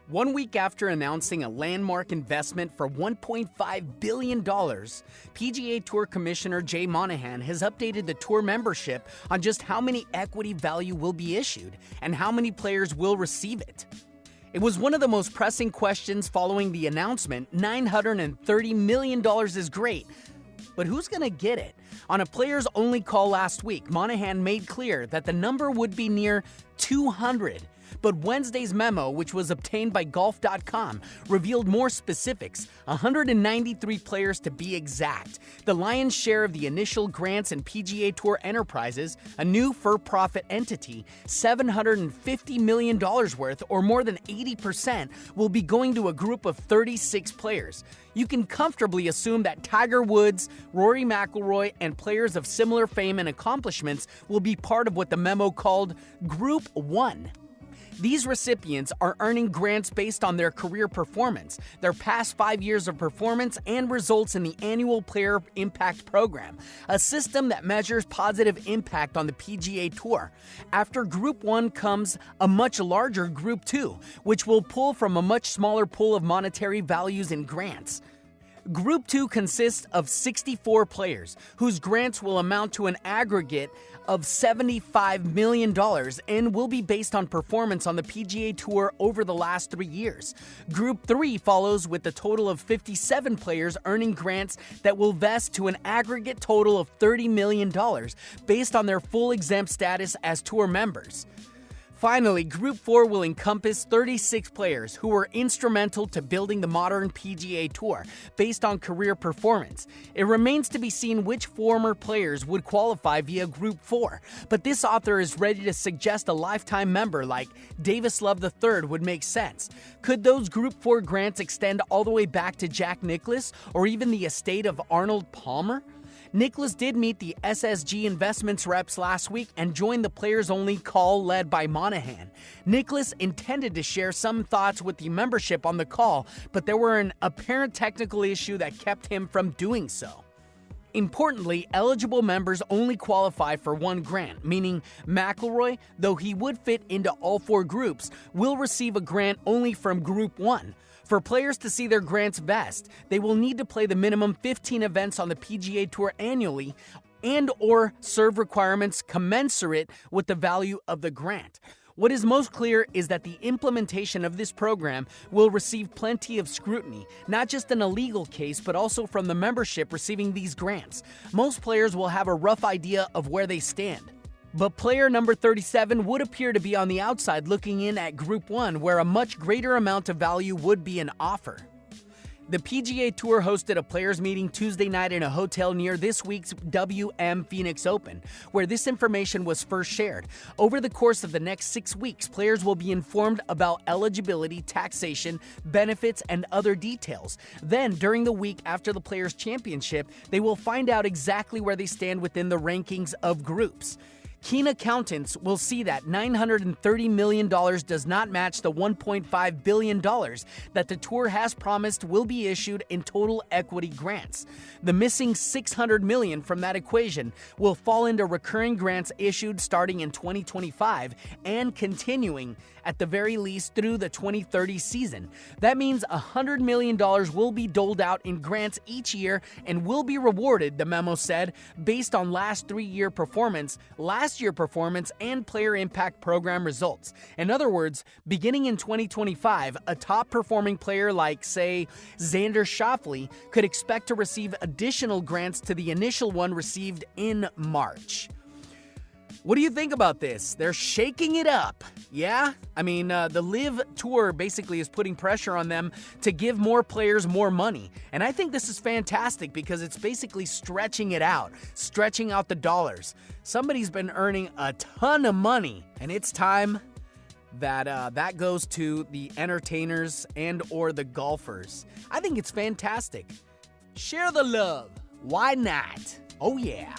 1 week after announcing a landmark investment for $1.5 billion, PGA Tour Commissioner Jay Monahan has updated the tour membership on just how many equity value will be issued and how many players will receive it. It was one of the most pressing questions following the announcement. $930 million is great, but who's going to get it? On a players-only call last week, Monahan made clear that the number would be near 200. But Wednesday's memo, which was obtained by golf.com, revealed more specifics, 193 players to be exact. The lion's share of the initial grants in PGA Tour Enterprises, a new for-profit entity, $750 million worth, or more than 80%, will be going to a group of 36 players. You can comfortably assume that Tiger Woods, Rory McIlroy, and players of similar fame and accomplishments will be part of what the memo called Group 1. These recipients are earning grants based on their career performance, their past 5 years of performance, and results in the annual Player Impact Program, a system that measures positive impact on the PGA Tour. After Group 1 comes a much larger Group 2, which will pull from a much smaller pool of monetary values and grants. Group 2 consists of 64 players, whose grants will amount to an aggregate of $75 million and will be based on performance on the PGA Tour over the last 3 years. Group 3 follows with a total of 57 players earning grants that will vest to an aggregate total of $30 million based on their full exempt status as tour members. Finally, Group 4 will encompass 36 players who were instrumental to building the modern PGA Tour based on career performance. It remains to be seen which former players would qualify via Group 4, but this author is ready to suggest a lifetime member like Davis Love III would make sense. Could those Group 4 grants extend all the way back to Jack Nicklaus or even the estate of Arnold Palmer? Nicklaus did meet the SSG Investments reps last week and joined the players-only call led by Monahan. Nicklaus intended to share some thoughts with the membership on the call, but there were an apparent technical issue that kept him from doing so. Importantly, eligible members only qualify for one grant, meaning McIlroy, though he would fit into all 4 groups, will receive a grant only from Group 1. For players to see their grants vest, they will need to play the minimum 15 events on the PGA Tour annually and/or serve requirements commensurate with the value of the grant. What is most clear is that the implementation of this program will receive plenty of scrutiny, not just in a legal case, but also from the membership receiving these grants. Most players will have a rough idea of where they stand. But player number 37 would appear to be on the outside looking in at Group 1, where a much greater amount of value would be an offer. The PGA Tour hosted a players' meeting Tuesday night in a hotel near this week's WM Phoenix Open, where this information was first shared. Over the course of the next 6 weeks, players will be informed about eligibility, taxation, benefits, and other details. Then, during the week after the Players' Championship, they will find out exactly where they stand within the rankings of groups. Keen accountants will see that $930 million does not match the $1.5 billion that the tour has promised will be issued in total equity grants. The missing $600 million from that equation will fall into recurring grants issued starting in 2025 and continuing at the very least through the 2030 season. That means $100 million will be doled out in grants each year and will be rewarded, the memo said, based on last 3-year performance, last year performance, and Player Impact Program results. In other words, beginning in 2025, a top-performing player like, say, Xander Schauffele could expect to receive additional grants to the initial one received in March. What do you think about this? They're shaking it up. Yeah? I mean, the LIV Tour basically is putting pressure on them to give more players more money. And I think this is fantastic because it's basically stretching it out, stretching out the dollars. Somebody's been earning a ton of money, and it's time that that goes to the entertainers and or the golfers. I think it's fantastic. Share the love. Why not? Oh yeah.